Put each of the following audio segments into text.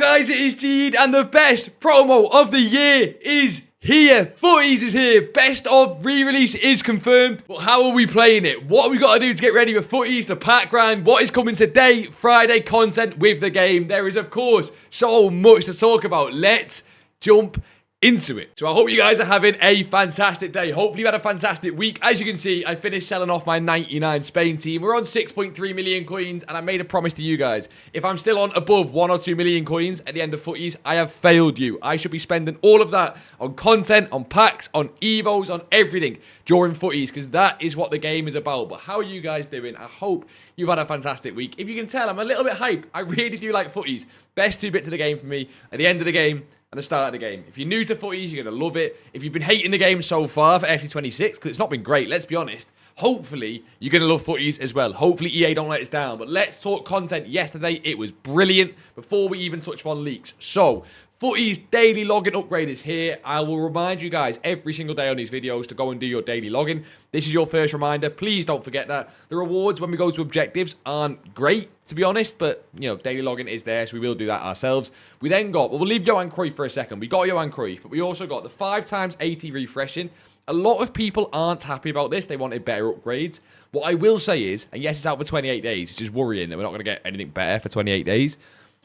Hello guys, it is Jead and the best promo of the year is here. Footies is here. Best of re-release is confirmed. But how are we playing it? What have we got to do to get ready for Footies, the pack grind? What is coming today? Friday content with the game. There is, of course, so much to talk about. Let's jump into it. So I hope you guys are having a fantastic day. Hopefully you had a fantastic week. As you can see, I finished selling off my 99 Spain team. We're on 6.3 million coins, and I made a promise to you guys. If I'm still on above 1 or 2 million coins at the end of Footies, I have failed you. I should be spending all of that on content, on packs, on evos, on everything during Footies, because that is what the game is about. But how are you guys doing? I hope you've had a fantastic week. If you can tell, I'm a little bit hyped. I really do like Footies. Best 2 bits of the game for me at the end of the game and the start of the game. If you're new to Footies, you're going to love it. If you've been hating the game so far for FC26, because it's not been great, let's be honest, hopefully you're going to love Footies as well. Hopefully EA don't let us down. But let's talk content. Yesterday, it was brilliant before we even touch on leaks. So, Footies daily login upgrade is here. I will remind you guys every single day on these videos to go and do your daily login. This is your first reminder. Please don't forget that. The rewards when we go to objectives aren't great, to be honest, but, you know, daily login is there, so we will do that ourselves. We then got, well, we'll leave Johan Cruyff for a second. We got Johan Cruyff, but we also got the 5x80 refreshing. A lot of people aren't happy about this. They wanted better upgrades. What I will say is, and yes, it's out for 28 days, which is worrying that we're not going to get anything better for 28 days.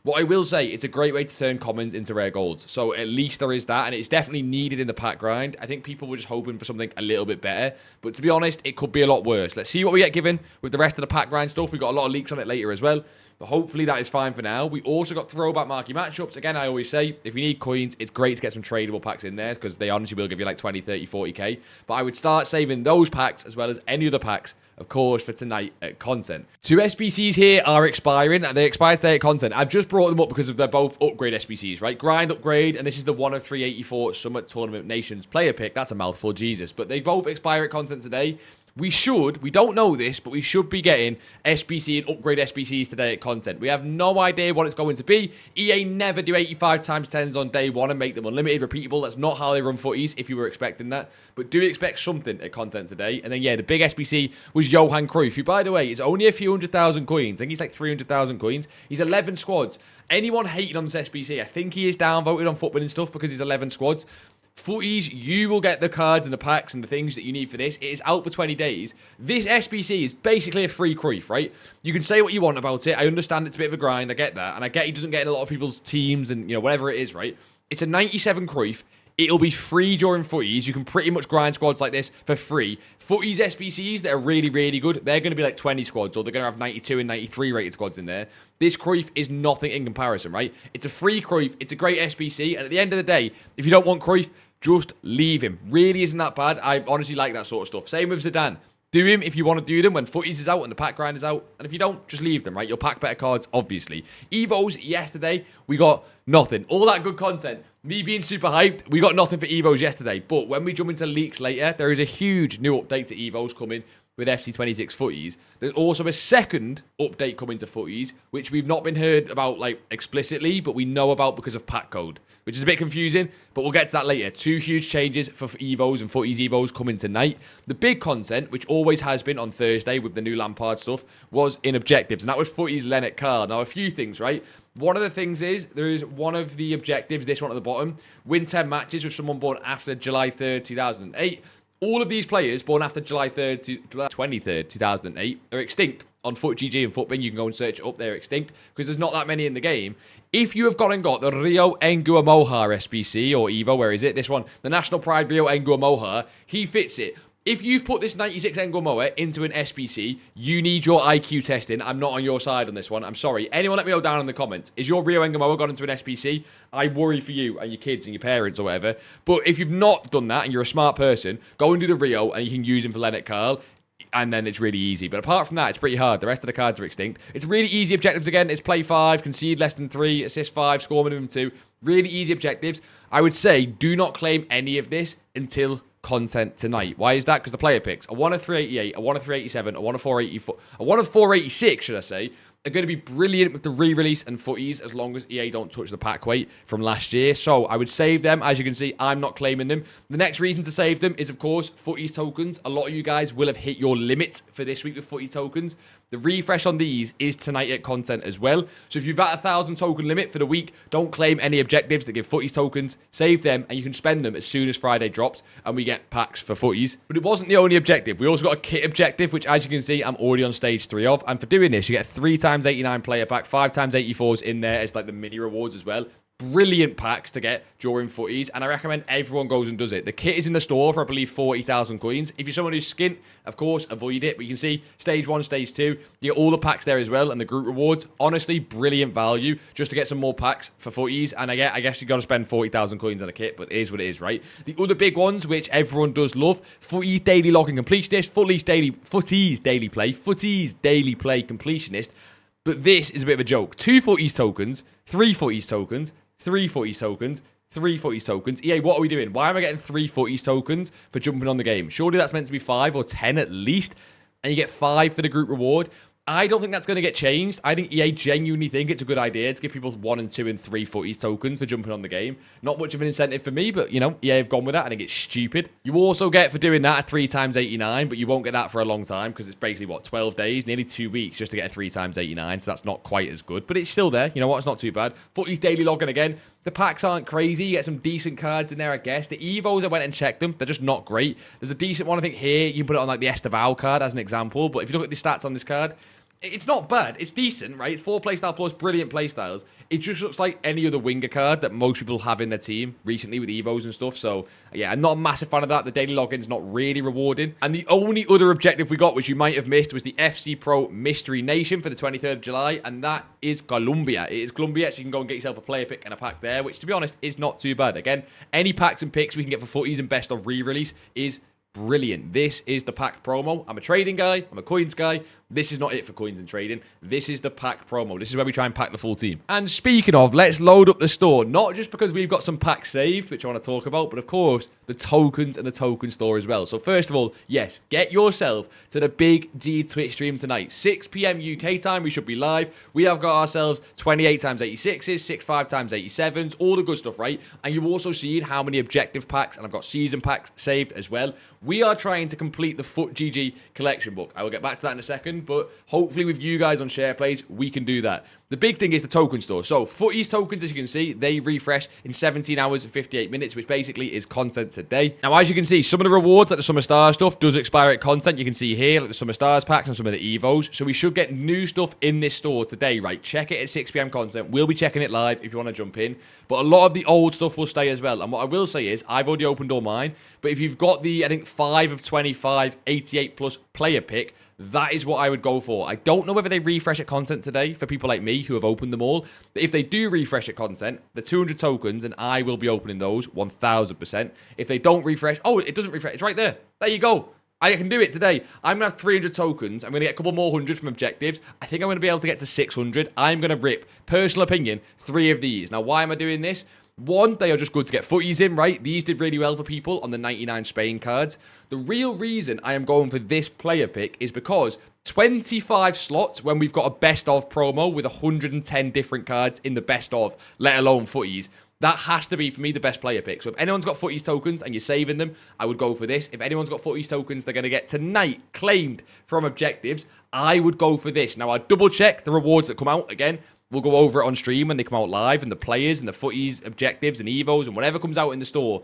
What I will say, it's a great way to turn commons into rare golds. So at least there is that, and it's definitely needed in the pack grind. I think people were just hoping for something a little bit better. But to be honest, it could be a lot worse. Let's see what we get given with the rest of the pack grind stuff. We've got a lot of leaks on it later as well. But hopefully that is fine for now. We also got throwback marquee matchups. Again, I always say, if you need coins, it's great to get some tradable packs in there, because they honestly will give you like 20, 30, 40k. But I would start saving those packs as well as any other packs, of course, for tonight at content. 2 SBCs here are expiring, and they expire today at content. I've just brought them up because they're both upgrade SBCs, right? Grind upgrade, and this is the 1 of 384 Summit Tournament Nations player pick. That's a mouthful, Jesus. But they both expire at content today. We don't know this, but we should be getting SBC and upgrade SBCs today at content. We have no idea what it's going to be. EA never do 85 times 10s on day 1 and make them unlimited, repeatable. That's not how they run Footies, if you were expecting that. But do expect something at content today. And then, yeah, the big SBC was Johan Cruyff, who, by the way, is only a few 100,000 coins. I think he's like 300,000 coins. He's 11 squads. Anyone hating on this SBC, I think he is downvoted on Football and stuff because he's 11 squads. Footies, you will get the cards and the packs and the things that you need for this. It is out for 20 days. This SBC is basically a free Cruyff, right? You can say what you want about it. I understand it's a bit of a grind. I get that. And I get he doesn't get in a lot of people's teams and, you know, whatever it is, right? It's a 97 Cruyff. It'll be free during Footies. You can pretty much grind squads like this for free. Footies SBCs that are really, really good, they're going to be like 20 squads, or they're going to have 92 and 93 rated squads in there. This Cruyff is nothing in comparison, right? It's a free Cruyff. It's a great SBC. And at the end of the day, if you don't want Cruyff, just leave him. Really isn't that bad. I honestly like that sort of stuff. Same with Zidane. Do him if you want to do them when Footies is out and the pack grind is out. And if you don't, just leave them, right? You'll pack better cards, obviously. Evos, yesterday, we got nothing. All that good content. Me being super hyped, we got nothing for Evos yesterday. But when we jump into leaks later, there is a huge new update to Evos coming with FC26 Footies. There's also a second update coming to Footies, which we've not been heard about like explicitly, but we know about because of pack code, which is a bit confusing, but we'll get to that later. 2 huge changes for Evos and Footies Evos coming tonight. The big content, which always has been on Thursday with the new Lampard stuff, was in objectives, and that was Footies Lennart Carl. Now, a few things, right? One of the things is, there is one of the objectives, this one at the bottom, win 10 matches with someone born after July 3rd, 2008. All of these players born after July 3rd to July 23rd, 2008 are extinct on FUTGG and FUTBIN. You can go and search it up. They're extinct because there's not that many in the game. If you have gone and got the Rio Nguamoha SBC or Evo, where is it? This one, the National Pride Rio Nguamoha, he fits it. If you've put this 96 Nguamoha into an SBC, you need your IQ testing. I'm not on your side on this one. I'm sorry. Anyone let me know down in the comments. Is your Rio Nguamoha gone into an SBC? I worry for you and your kids and your parents or whatever. But if you've not done that and you're a smart person, go and do the Rio and you can use him for Lennart Carl. And then it's really easy. But apart from that, it's pretty hard. The rest of the cards are extinct. It's really easy objectives again. It's play 5, concede less than 3, assist 5, score minimum 2. Really easy objectives. I would say do not claim any of this until content tonight. Why is that? Because the player picks, a 1 of 388, a 1 of 387, a 1 of 484, a 1 of 486, should I say, are going to be brilliant with the re-release and Footies as long as EA don't touch the pack weight from last year. So I would save them. As you can see, I'm not claiming them. The next reason to save them is, of course, Footies tokens. A lot of you guys will have hit your limits for this week with Footies tokens. The refresh on these is tonight at content as well. So if you've got 1,000 token limit for the week, don't claim any objectives that give Footies tokens. Save them and you can spend them as soon as Friday drops and we get packs for Footies. But it wasn't the only objective. We also got a kit objective, which as you can see, I'm already on stage 3 of. And for doing this, you get 3 times 89 player pack, 5 times 84s in there as like the mini rewards as well. Brilliant packs to get during Footies, and I recommend everyone goes and does it. The kit is in the store for, I believe, 40,000 coins. If you're someone who's skint, of course, avoid it. But you can see stage 1, stage 2, you get all the packs there as well, and the group rewards. Honestly, brilliant value just to get some more packs for Footies. And I guess you got to spend 40,000 coins on a kit, but it is what it is, right? The other big ones, which everyone does love, Footies daily login completionist, Footies daily play completionist. But this is a bit of a joke. 2 Footies tokens, 3 Footies tokens, 3 Footies tokens, 3 Footies tokens. EA, what are we doing? Why am I getting 3 Footies tokens for jumping on the game? Surely that's meant to be 5 or 10 at least. And you get 5 for the group reward. I don't think that's going to get changed. I think EA genuinely think it's a good idea to give people 1 and 2 and 3 Footies tokens for jumping on the game. Not much of an incentive for me, but, you know, EA have gone with that. I think it's stupid. You also get for doing that a 3 times 89, but you won't get that for a long time because it's basically, what, 12 days, nearly 2 weeks just to get a 3 times 89, so that's not quite as good. But it's still there. You know what? It's not too bad. Footies daily login again. The packs aren't crazy. You get some decent cards in there, I guess. The Evos, I went and checked them. They're just not great. There's a decent one, I think, here. You can put it on, like, the Esteval card as an example. But if you look at the stats on this card, it's not bad. It's decent, right? It's 4 playstyle plus, brilliant playstyles. It just looks like any other winger card that most people have in their team recently with Evos and stuff. So, yeah, I'm not a massive fan of that. The daily login's not really rewarding. And the only other objective we got, which you might have missed, was the FC Pro Mystery Nation for the 23rd of July. And that is Colombia. It is Colombia, so you can go and get yourself a player pick and a pack there, which, to be honest, is not too bad. Again, any packs and picks we can get for Footies and best of re-release is brilliant. This is the pack promo. I'm a trading guy. I'm a coins guy. This is not it for coins and trading. This is the pack promo. This is where we try and pack the full team. And speaking of, let's load up the store. Not just because we've got some packs saved, which I want to talk about, but of course, the tokens and the token store as well. So first of all, yes, get yourself to the BigJead Twitch stream tonight. 6 p.m. UK time, we should be live. We have got ourselves 28 times 86s, 65 times 87s, all the good stuff, right? And you've also seen how many objective packs, and I've got season packs saved as well. We are trying to complete the FUTTIES collection book. I will get back to that in a second, but hopefully with you guys on SharePlays, we can do that. The big thing is the token store. So Footies tokens, as you can see, they refresh in 17 hours and 58 minutes, which basically is content today. Now, as you can see, some of the rewards, like the Summer Stars stuff, does expire at content. You can see here, like the Summer Stars packs and some of the Evos. So we should get new stuff in this store today, right? Check it at 6 p.m. content. We'll be checking it live if you want to jump in. But a lot of the old stuff will stay as well. And what I will say is, I've already opened all mine. But if you've got the, I think, 5 of 25, 88 plus player pick, that is what I would go for. I don't know whether they refresh at content today for people like me who have opened them all. But if they do refresh at content, the 200 tokens, and I will be opening those 1,000%. If they don't refresh, oh, it doesn't refresh. It's right there. There you go. I can do it today. I'm going to have 300 tokens. I'm going to get a couple more hundred from objectives. I think I'm going to be able to get to 600. I'm going to rip, personal opinion, 3 of these. Now, why am I doing this? 1, they are just good to get Footies in, right? These did really well for people on the 99 Spain cards. The real reason I am going for this player pick is because 25 slots when we've got a best of promo with 110 different cards in the best of, let alone Footies. That has to be, for me, the best player pick. So if anyone's got Footies tokens and you're saving them, I would go for this. If anyone's got Footies tokens they're going to get tonight claimed from objectives, I would go for this. Now, I'll double check the rewards that come out again. We'll go over it on stream when they come out live, and the players and the Footies objectives and Evos and whatever comes out in the store.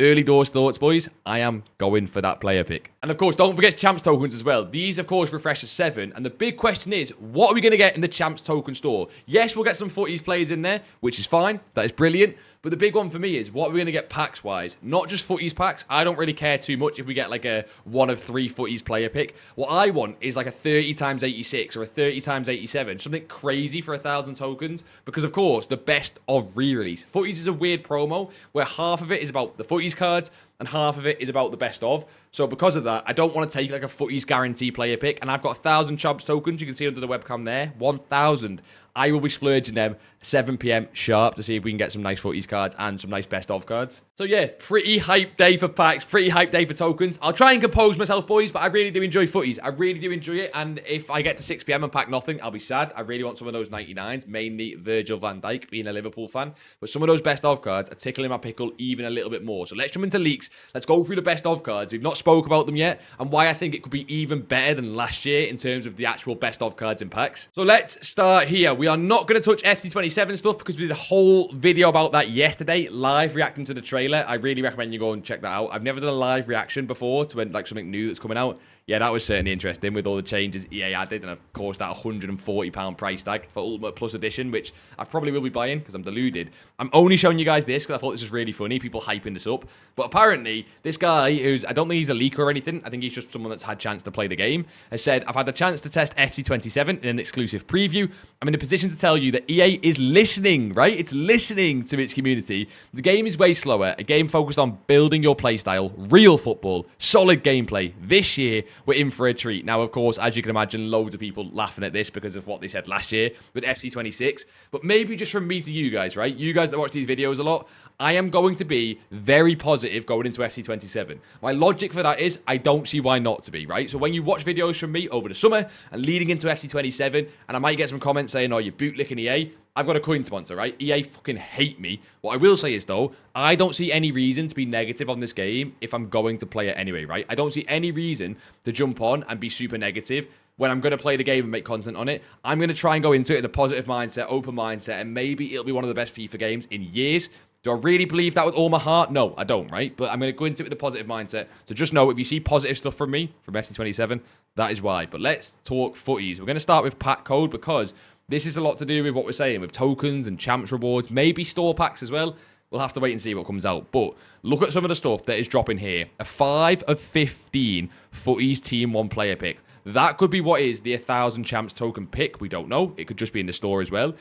Early doors thoughts, boys. I am going for that player pick. And of course, don't forget Champs tokens as well. These, of course, refresh at 7. And the big question is, what are we going to get in the Champs token store? Yes, we'll get some Footies players in there, which is fine. That is brilliant. But the big one for me is, what are we going to get packs-wise? Not just Footies packs. I don't really care too much if we get like a 1 of 3 Footies player pick. What I want is like a 30 times 86 or a 30 times 87. Something crazy for 1,000 tokens. Because, of course, the best of re-release. Footies is a weird promo where half of it is about the Footies cards and half of it is about the best of. So because of that, I don't want to take like a Footies guarantee player pick. And I've got 1,000 Champs tokens. You can see under the webcam there. 1,000. I will be splurging them 7 p.m. sharp to see if we can get some nice Footies cards and some nice best of cards. So yeah, pretty hype day for packs, pretty hype day for tokens. I'll try and compose myself, boys, but I really do enjoy Footies. I really do enjoy it, and if I get to 6 p.m. and pack nothing, I'll be sad. I really want some of those 99s, mainly Virgil van Dijk, being a Liverpool fan. But some of those best of cards are tickling my pickle even a little bit more. So let's jump into leaks. Let's go through the best of cards. We've not spoke about them yet, and why I think it could be even better than last year in terms of the actual best of cards in packs. So let's start here. We are not going to touch FC27 stuff because we did a whole video about that yesterday, live reacting to the trailer. I really recommend you go and check that out. I've never done a live reaction before to when, like, something new that's coming out. Yeah, that was certainly interesting with all the changes EA added, and of course that £140 price tag for Ultimate Plus Edition, which I probably will be buying because I'm deluded. I'm only showing you guys this because I thought this was really funny, people hyping this up. But apparently, this guy, who's, I don't think he's a leaker or anything, I think he's just someone that's had a chance to play the game, has said, I've had the chance to test FC27 in an exclusive preview. I'm in a position to tell you that EA is listening, right? It's listening to its community. The game is way slower, a game focused on building your playstyle, real football, solid gameplay. This year, we're in for a treat. Now, of course, as you can imagine, loads of people laughing at this because of what they said last year with FC26. But maybe just from me to you guys, right? You guys that watch these videos a lot, I am going to be very positive going into FC27. My logic for that is I don't see why not to be, right? So when you watch videos from me over the summer and leading into FC27, and I might get some comments saying, oh, you're bootlicking EA, I've got a coin sponsor, right? EA fucking hate me. What I will say is, though, I don't see any reason to be negative on this game if I'm going to play it anyway, right? I don't see any reason to jump on and be super negative when I'm going to play the game and make content on it. I'm going to try and go into it in a positive mindset, open mindset, and maybe it'll be one of the best FIFA games in years. Do I really believe that with all my heart? No, I don't, right? But I'm going to go into it with a positive mindset. So just know, if you see positive stuff from me, from FC27, that is why. But let's talk Footies. We're going to start with pack code because this is a lot to do with what we're saying, with tokens and champs rewards, maybe store packs as well. We'll have to wait and see what comes out. But look at some of the stuff that is dropping here. A 5 of 15 Footies Team 1 player pick. That could be what is the 1,000 champs token pick. We don't know. It could just be in the store as well.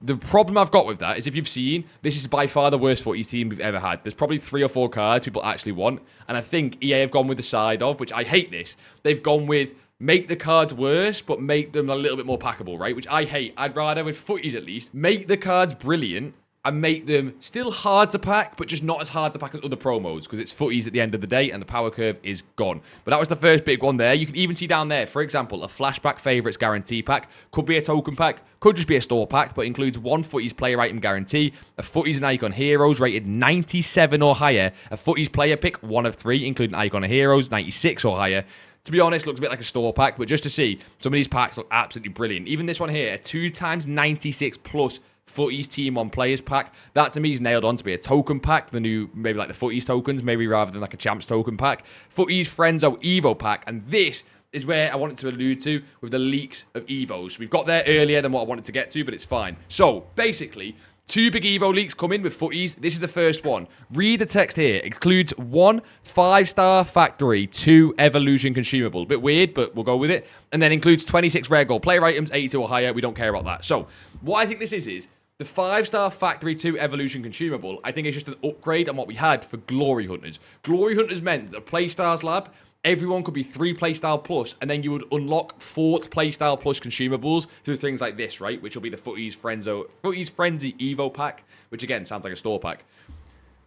The problem I've got with that is, if you've seen, this is by far the worst Footies team we've ever had. There's probably 3 or 4 cards people actually want. And I think EA have gone with the side of, which I hate this. They've gone with make the cards worse, but make them a little bit more packable, right? Which I hate. I'd rather, with Footies at least, make the cards brilliant and make them still hard to pack, but just not as hard to pack as other promos, because it's Footies at the end of the day and the power curve is gone. But that was the first big one there. You can even see down there, for example, a flashback favorites guarantee pack. Could be a token pack, could just be a store pack, but includes 1 Footies player item guarantee, a Footies and Icon Heroes rated 97 or higher, a Footies player pick 1 of 3, including Icon Heroes 96 or higher. To be honest, looks a bit like a store pack, but just to see, some of these packs look absolutely brilliant. Even this one here, a 2x96 plus Footies Team 1 players pack. That to me is nailed on to be a token pack. The new, maybe like the Footies tokens, maybe rather than like a Champs token pack. Footies Frenzo Evo pack. And this is where I wanted to allude to with the leaks of Evos. We've got there earlier than what I wanted to get to, but it's fine. So basically, 2 big Evo leaks coming with Footies. This is the first one. Read the text here. It includes 1 5-star factory, 2 evolution consumable. Bit weird, but we'll go with it. And then includes 26 rare gold player items, 82 or higher. We don't care about that. So what I think this is the 5-star factory 2 evolution consumable, I think it's just an upgrade on what we had for Glory Hunters. Glory Hunters meant that a Playstars lab, everyone could be 3 Playstyle Plus, and then you would unlock 4th Playstyle Plus consumables through things like this, right? Which will be the Footies Frenzy Evo pack, which again sounds like a store pack.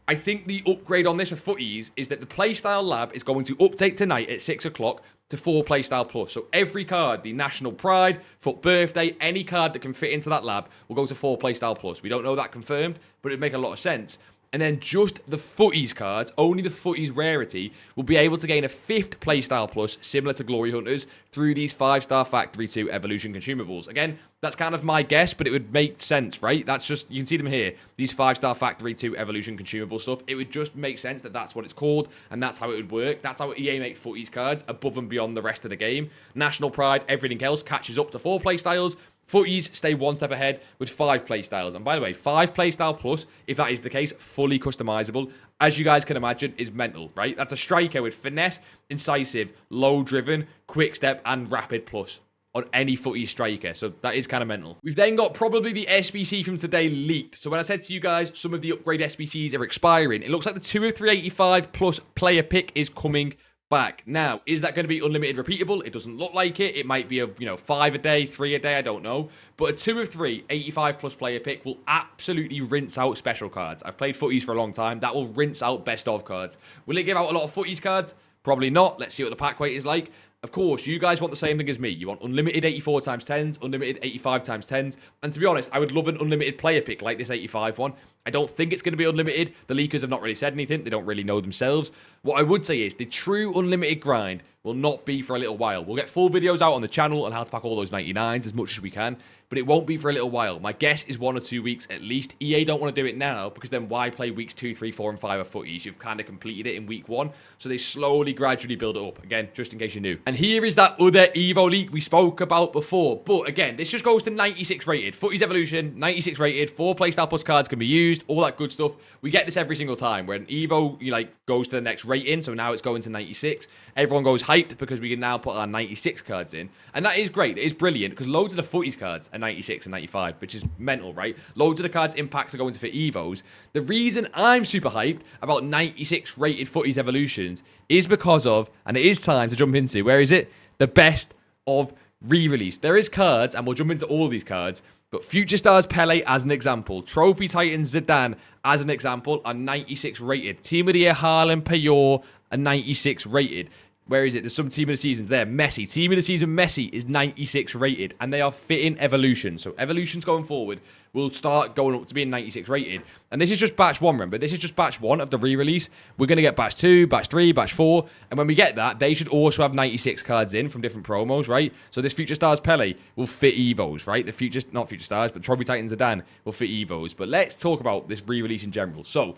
I think the upgrade on this for Footies is that the Playstyle Lab is going to update tonight at 6 o'clock to 4 Playstyle Plus. So every card, the National Pride, Foot Birthday, any card that can fit into that lab will go to 4 Playstyle Plus. We don't know that confirmed, but it'd make a lot of sense. And then just the Footies cards, only the Footies rarity, will be able to gain a 5th Playstyle Plus, similar to Glory Hunters, through these 5-star Factory 2 Evolution consumables. Again, that's kind of my guess, but it would make sense, right? That's just, you can see them here, these 5-star Factory 2 Evolution consumable stuff. It would just make sense that that's what it's called, and that's how it would work. That's how EA make Footies cards, above and beyond the rest of the game. National Pride, everything else catches up to 4 playstyles. Footies stay 1 step ahead with 5 playstyles. And by the way, 5 playstyle plus, if that is the case, fully customizable, as you guys can imagine, is mental, right? That's a striker with finesse, incisive, low driven, quick step, and rapid plus on any Footies striker. So that is kind of mental. We've then got probably the SBC from today leaked. So when I said to you guys, some of the upgrade SBCs are expiring, it looks like the 2 of 385 plus player pick is coming back. Now, is that going to be unlimited repeatable? It doesn't look like it. It might be a, 5 a day, 3 a day, I don't know. But a 2 of 3, 85 plus player pick will absolutely rinse out special cards. I've played footies for a long time. That will rinse out best of cards. Will it give out a lot of footies cards? Probably not. Let's see what the pack weight is like. Of course, you guys want the same thing as me. You want unlimited 84 times 10s, unlimited 85 times 10s. And to be honest, I would love an unlimited player pick like this 85 one. I don't think it's going to be unlimited. The leakers have not really said anything. They don't really know themselves. What I would say is the true unlimited grind will not be for a little while. We'll get full videos out on the channel on how to pack all those 99s as much as we can, but it won't be for a little while. My guess is 1 or 2 weeks at least. EA don't want to do it now because then why play weeks 2, 3, 4, and 5 of footies? You've kind of completed it in week 1, so they slowly, gradually build it up. Again, just in case you're new. And here is that other Evo leak we spoke about before, but again, this just goes to 96 rated. Footies Evolution, 96 rated, 4 playstyle plus cards can be used, all that good stuff. We get this every single time when Evo goes to the next rating, so now it's going to 96. Everyone goes hyped because we can now put our 96 cards in, and that is great. It is brilliant because loads of the footies cards are 96 and 95, which is mental, right? Loads of the cards impacts are going to fit Evos. The reason I'm super hyped about 96 rated footies evolutions is because of, and it is time to jump into, where is it? The best of re-release. There is cards, and we'll jump into all these cards, but Future Stars Pele as an example, Trophy Titans Zidane as an example are 96 rated. Team of the Year Haaland Payot are 96 rated. Where is it? There's some Team of the Seasons there. Messi. Team of the Season Messi is 96 rated. And they are fitting Evolution. So Evolutions going forward will start going up to being 96 rated. And this is just batch 1, remember? This is just batch 1 of the re-release. We're going to get batch 2, batch 3, batch 4. And when we get that, they should also have 96 cards in from different promos, right? So this Future Stars Pele will fit Evos, right? The Future, not Future Stars, but Trophy Titans Zidane will fit Evos. But let's talk about this re-release in general. So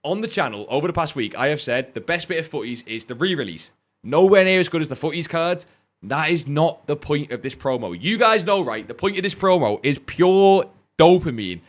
on the channel, over the past week, I have said the best bit of footies is the re-release. Nowhere near as good as the footies cards. That is not the point of this promo. You guys know, right? The point of this promo is pure dopamine.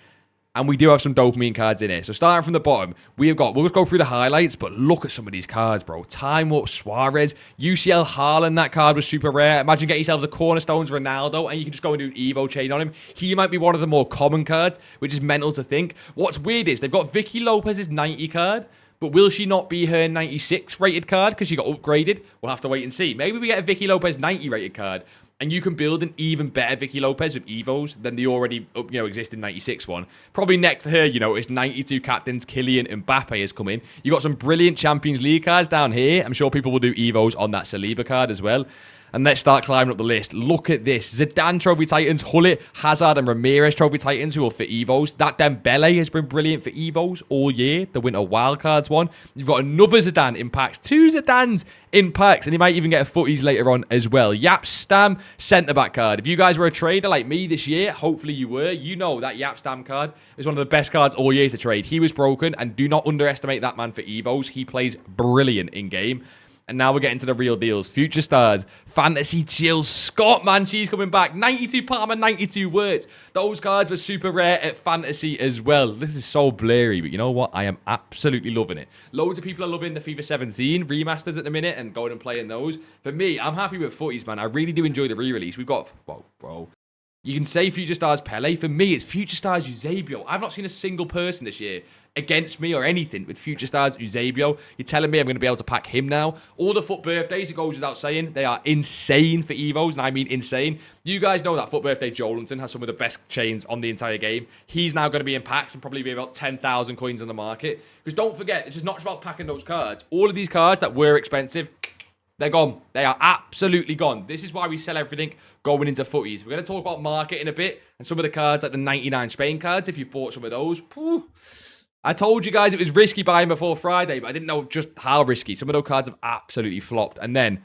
And we do have some dopamine cards in here. So starting from the bottom, we'll just go through the highlights, but look at some of these cards, bro. Time Up Suarez, UCL Haaland, that card was super rare. Imagine getting yourselves a Cornerstones Ronaldo, and you can just go and do an Evo chain on him. He might be one of the more common cards, which is mental to think. What's weird is they've got Vicky Lopez's 90 card, but will she not be her 96 rated card because she got upgraded? We'll have to wait and see. Maybe we get a Vicky Lopez 90 rated card, and you can build an even better Vicky Lopez with Evos than the already, existing 96 one. Probably next to her, it's 92 captains, Kylian Mbappe has come in. You got some brilliant Champions League cards down here. I'm sure people will do Evos on that Saliba card as well. And let's start climbing up the list. Look at this. Zidane Trophy Titans, Hullet, Hazard and Ramirez Trophy Titans who will fit Evos. That Dembele has been brilliant for Evos all year. The Winter Wildcards one. You've got another Zidane in packs. 2 Zidanes in packs. And he might even get a footies later on as well. Yap Stam centre-back card. If you guys were a trader like me this year, hopefully you were, you know that Yap Stam card is one of the best cards all year to trade. He was broken, and do not underestimate that man for Evos. He plays brilliant in-game. And now we're getting to the real deals. Future Stars, Fantasy Jill Scott, man, she's coming back. 92 Palmer, 92 words. Those cards were super rare at Fantasy as well. This is so blurry, but you know what? I am absolutely loving it. Loads of people are loving the FIFA 17 remasters at the minute and going and playing those. For me, I'm happy with footies, man. I really do enjoy the re-release. We've got, whoa, bro. You can say Future Stars Pele. For me, it's Future Stars Eusebio. I've not seen a single person this year against me or anything with Future Stars Eusebio. You're telling me I'm going to be able to pack him now? All the FUT birthdays, it goes without saying, they are insane for Evos, and I mean insane. You guys know that FUT birthday Jolinton has some of the best chains on the entire game. He's now going to be in packs and probably be about 10,000 coins on the market. Because don't forget, this is not just about packing those cards. All of these cards that were expensive, they're gone. They are absolutely gone. This is why we sell everything going into footies. We're going to talk about market in a bit and some of the cards like the 99 Spain cards. If you bought some of those, phew. I told you guys it was risky buying before Friday, but I didn't know just how risky. Some of those cards have absolutely flopped. And then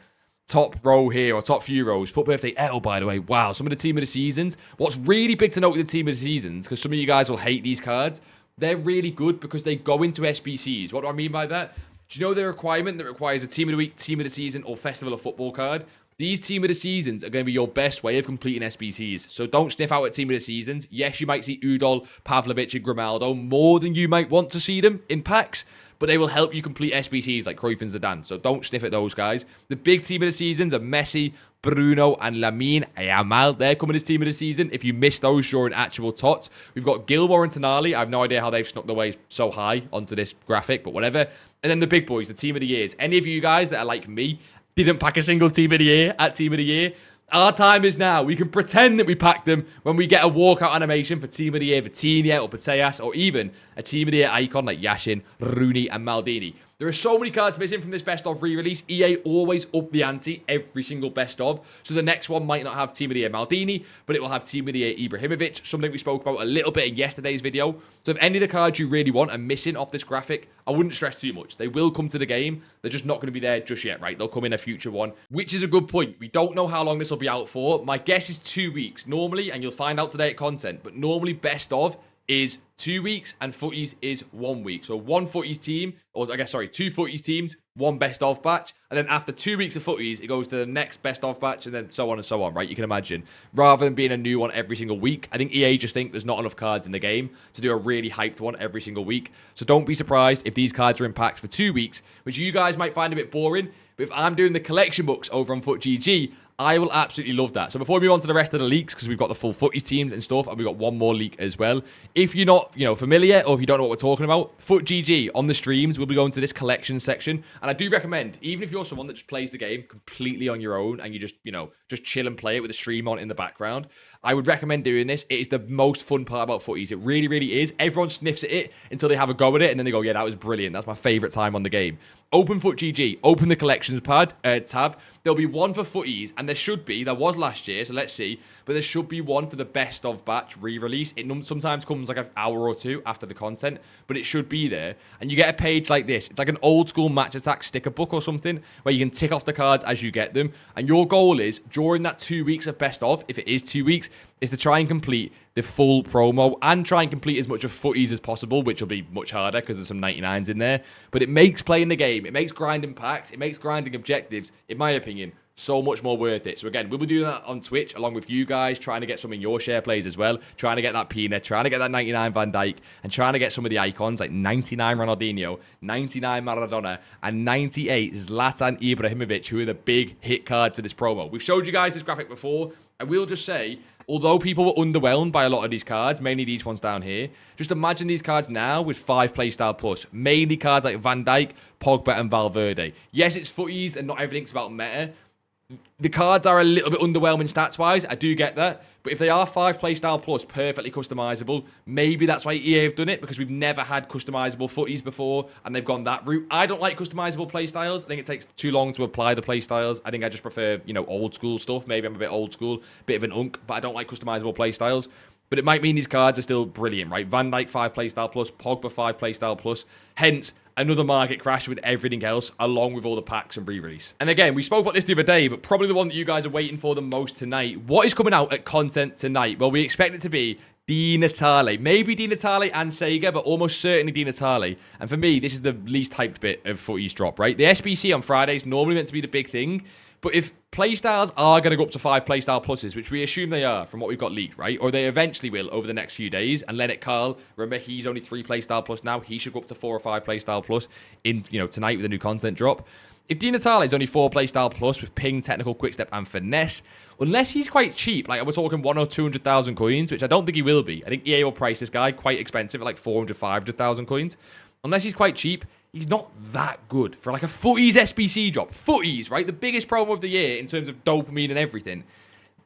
top row here, or top few rows, FUT Birthday Eto, by the way. Wow, some of the Team of the Seasons. What's really big to note with the Team of the Seasons, because some of you guys will hate these cards, they're really good because they go into SBCs. What do I mean by that? Do you know the requirement that requires a Team of the Week, Team of the Season, or Festival of Football card? These Team of the Seasons are going to be your best way of completing SBCs. So don't sniff out at Team of the Seasons. Yes, you might see Udol, Pavlovic, and Grimaldo more than you might want to see them in packs, but they will help you complete SBCs like Cruyff and Zidane. So don't sniff at those guys. The big Team of the Seasons are Messi, Bruno, and Lamine Yamal. They're coming as Team of the Season. If you missed those during actual tots, we've got Gilmore and Tonali. I have no idea how they've snuck their way so high onto this graphic, but whatever. And then the big boys, the Team of the Years. Any of you guys that are like me, didn't pack a single Team of the Year at Team of the Year, our time is now. We can pretend that we packed them when we get a walkout animation for Team of the Year Vitinha or Pateas, or even a Team of the Year icon like Yashin, Rooney, and Maldini. There are so many cards missing from this best of re-release. EA always up the ante every single best of. So the next one might not have Team of the Year Maldini, but it will have Team of the Year Ibrahimovic, something we spoke about a little bit in yesterday's video. So if any of the cards you really want are missing off this graphic, I wouldn't stress too much. They will come to the game. They're just not going to be there just yet, right? They'll come in a future one, which is a good point. We don't know how long this will be out for. My guess is 2 weeks. Normally, and you'll find out today at content, but normally best of is 2 weeks and Footies is 1 week. So one Footies team, or I guess, sorry, two Footies teams, one best of batch. And then after 2 weeks of Footies, it goes to the next best of batch and then so on and so on, right? You can imagine. Rather than being a new one every single week, I think EA just think there's not enough cards in the game to do a really hyped one every single week. So don't be surprised if these cards are in packs for 2 weeks, which you guys might find a bit boring. But if I'm doing the collection books over on FUTGG, I will absolutely love that. So before we move on to the rest of the leaks, because we've got the full Footies teams and stuff, and we've got one more leak as well. If you're not, familiar, or if you don't know what we're talking about, FUTGG on the streams, we'll be going to this collection section. And I do recommend, even if you're someone that just plays the game completely on your own and you just, just chill and play it with a stream on in the background, I would recommend doing this. It is the most fun part about Footies. It really, really is. Everyone sniffs at it until they have a go at it, and then they go, yeah, that was brilliant. That's my favorite time on the game. Open FUTGG, open the collections tab. There'll be one for Footies, and there was last year, so let's see, but there should be one for the best of batch re-release. It sometimes comes like an hour or two after the content, but it should be there. And you get a page like this. It's like an old school Match Attack sticker book or something, where you can tick off the cards as you get them. And your goal is, during that 2 weeks of best of, if it is 2 weeks, is to try and complete the full promo and try and complete as much of Footies as possible, which will be much harder because there's some 99s in there. But it makes playing the game, it makes grinding packs, it makes grinding objectives, in my opinion, so much more worth it. So again, we'll be doing that on Twitch along with you guys, trying to get some in your share plays as well, trying to get that Pina, trying to get that 99 Van Dijk, and trying to get some of the icons like 99 Ronaldinho, 99 Maradona, and 98 Zlatan Ibrahimovic, who are the big hit cards for this promo. We've showed you guys this graphic before, and we'll just say, although people were underwhelmed by a lot of these cards, mainly these ones down here, just imagine these cards now with 5 playstyle plus. Mainly cards like Van Dijk, Pogba, and Valverde. Yes, it's Footies and not everything's about meta. The cards are a little bit underwhelming stats-wise. I do get that. But if they are 5 playstyle plus, perfectly customizable, maybe that's why EA have done it, because we've never had customizable Footies before, and they've gone that route. I don't like customizable playstyles. I think it takes too long to apply the playstyles. I think I just prefer, old school stuff. Maybe I'm a bit old school, bit of an unk, but I don't like customizable playstyles. But it might mean these cards are still brilliant, right? Van Dijk 5 playstyle plus, Pogba 5 playstyle plus. Hence, another market crash with everything else, along with all the packs and re-release. And again, we spoke about this the other day, but probably the one that you guys are waiting for the most tonight. What is coming out at content tonight? Well, we expect it to be Di Natale. Maybe Di Natale and Sega, but almost certainly Di Natale. And for me, this is the least hyped bit of Footies drop, right? The SBC on Friday is normally meant to be the big thing. But if playstyles are going to go up to 5 playstyle pluses, which we assume they are from what we've got leaked, right? Or they eventually will over the next few days. And Leonard Carl, remember, he's only 3 playstyle plus now. He should go up to 4 or 5 playstyle plus in, tonight with the new content drop. If Di Natale is only 4 playstyle plus with ping, technical, quickstep, and finesse, unless he's quite cheap, like we're talking 100 or 200,000 coins, which I don't think he will be. I think EA will price this guy quite expensive at like 400, 500,000 coins. Unless he's quite cheap, he's not that good for like a Footies SBC drop. Footies, right? The biggest promo of the year in terms of dopamine and everything.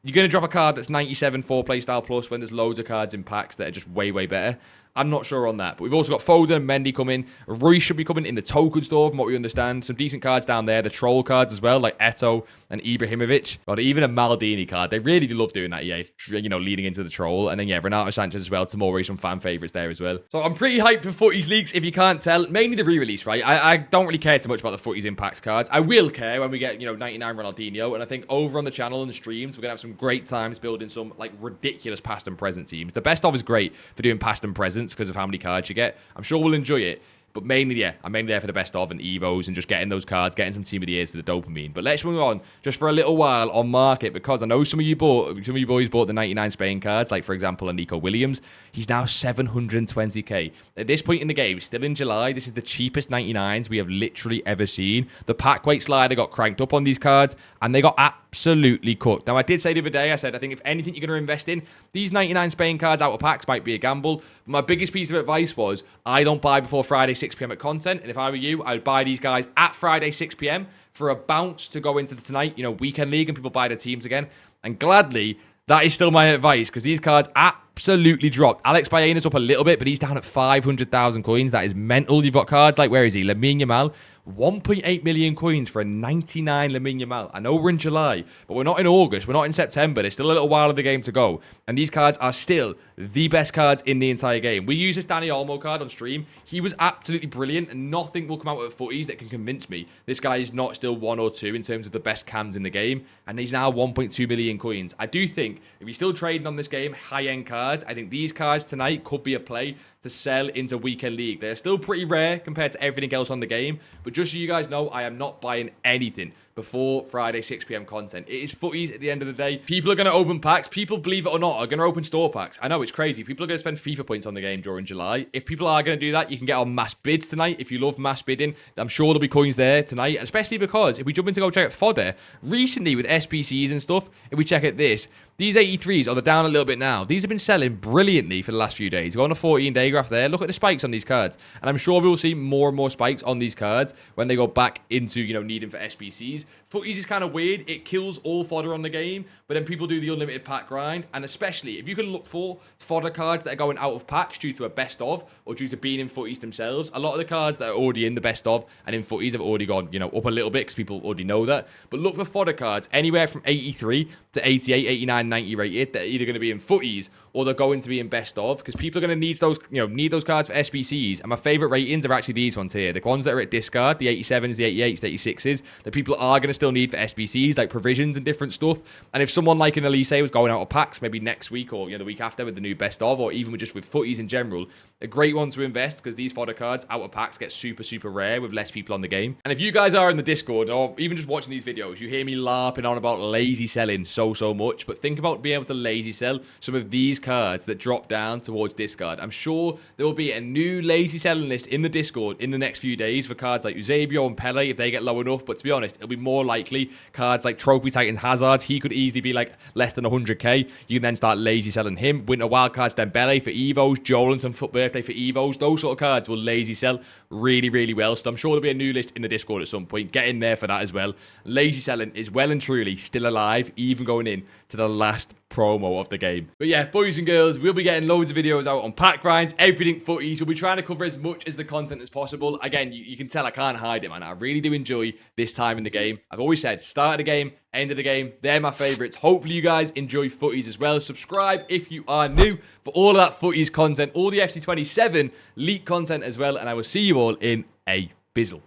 You're going to drop a card that's 97 4 playstyle plus when there's loads of cards in packs that are just way, way better. I'm not sure on that. But we've also got Foden and Mendy coming. Roy should be coming in the token store from what we understand. Some decent cards down there. The troll cards as well, like Eto'o and Ibrahimovic. But even a Maldini card. They really do love doing that, EA. Leading into the troll. And then, yeah, Renato Sanchez as well. Tomori, some fan favourites there as well. So I'm pretty hyped for Footies leaks, if you can't tell. Mainly the re-release, right? I don't really care too much about the Footies Impacts cards. I will care when we get, 99 Ronaldinho. And I think over on the channel and the streams, we're going to have some great times building some, like, ridiculous past and present teams. The best of is great for doing past and presents because of how many cards you get. I'm sure we'll enjoy it. But mainly, yeah, I'm mainly there for the best of and Evos and just getting those cards, getting some Team of the Years for the dopamine. But let's move on just for a little while on market, because I know some of you boys bought the 99 Spain cards, like for example, a Nico Williams. He's now 720k. At this point in the game, still in July, this is the cheapest 99s we have literally ever seen. The pack weight slider got cranked up on these cards, and they got absolutely cooked. Now, I did say the other day, I said, I think if anything you're going to invest in, these 99 Spain cards out of packs might be a gamble. But my biggest piece of advice was, I don't buy before Friday 6 p.m. at content, and if I were you, I would buy these guys at Friday 6 p.m. for a bounce to go into the tonight, weekend league, and people buy their teams again. And gladly, that is still my advice, because these cards absolutely dropped. Alex Baena's up a little bit, but he's down at 500,000 coins. That is mental. You've got cards like, where is he? Lamine Yamal. 1.8 million coins for a 99 Lamine Yamal. I know we're in July, but we're not in August. We're not in September. There's still a little while of the game to go. And these cards are still the best cards in the entire game. We use this Danny Olmo card on stream. He was absolutely brilliant, and nothing will come out of Footies that can convince me this guy is not still 1 or 2 in terms of the best cams in the game. And he's now 1.2 million coins. I do think if you're still trading on this game, high-end cards, I think these cards tonight could be a play to sell into weekend league. They're still pretty rare compared to everything else on the game, but just so you guys know, I am not buying anything before Friday 6 p.m. content. It is Footies at the end of the day. People are going to open packs. People, believe it or not, are going to open store packs. I know, it's crazy. People are going to spend FIFA points on the game during July. If people are going to do that, you can get on mass bids tonight. If you love mass bidding, I'm sure there'll be coins there tonight, especially because if we jump in to go check out fodder, recently with SBCs and stuff, if we check out this, these 83s are down a little bit now. These have been selling brilliantly for the last few days. Go on a 14-day graph there. Look at the spikes on these cards. And I'm sure we will see more and more spikes on these cards when they go back into, needing for SBCs. Footies is kind of weird. It kills all fodder on the game, but then people do the unlimited pack grind. And especially, if you can look for fodder cards that are going out of packs due to a best of or due to being in Footies themselves, a lot of the cards that are already in the best of and in Footies have already gone, up a little bit because people already know that. But look for fodder cards anywhere from 83 to 88, 89, 90 rated that are either going to be in Footies or they're going to be in best of, because people are going to need those, need those cards for SBCs. And my favorite ratings are actually these ones here, the ones that are at discard, the 87s, the 88s, the 86s, that people are going to still need for SBCs, like provisions and different stuff. And if someone like an Elise was going out of packs maybe next week or the week after with the new best of, or even just with Footies in general, a great one to invest, because these fodder cards out of packs get super, super rare with less people on the game. And if you guys are in the Discord or even just watching these videos, you hear me larping on about lazy selling so much, but think about being able to lazy sell some of these cards that drop down towards discard. I'm sure there will be a new lazy selling list in the Discord in the next few days for cards like Eusebio and Pele if they get low enough, but to be honest, it'll be more likely cards like Trophy Titan Hazard. He could easily be like less than 100k. You can then start lazy selling him. Winter Wildcards Dembele for Evos, Jolinton Foot Birthday for Evos. Those sort of cards will lazy sell really, really well. So I'm sure there'll be a new list in the Discord at some point. Get in there for that as well. Lazy selling is well and truly still alive, even going in to the last promo of the game. But yeah, boys and girls, we'll be getting loads of videos out on pack grinds, everything Footies. We'll be trying to cover as much as the content as possible. Again, you can tell I can't hide it, man. I really do enjoy this time in the game. I've always said, start of the game, end of the game, they're my favorites. Hopefully you guys enjoy Footies as well. Subscribe if you are new for all of that Footies content, all the FC27 leak content as well, and I will see you all in a bizzle.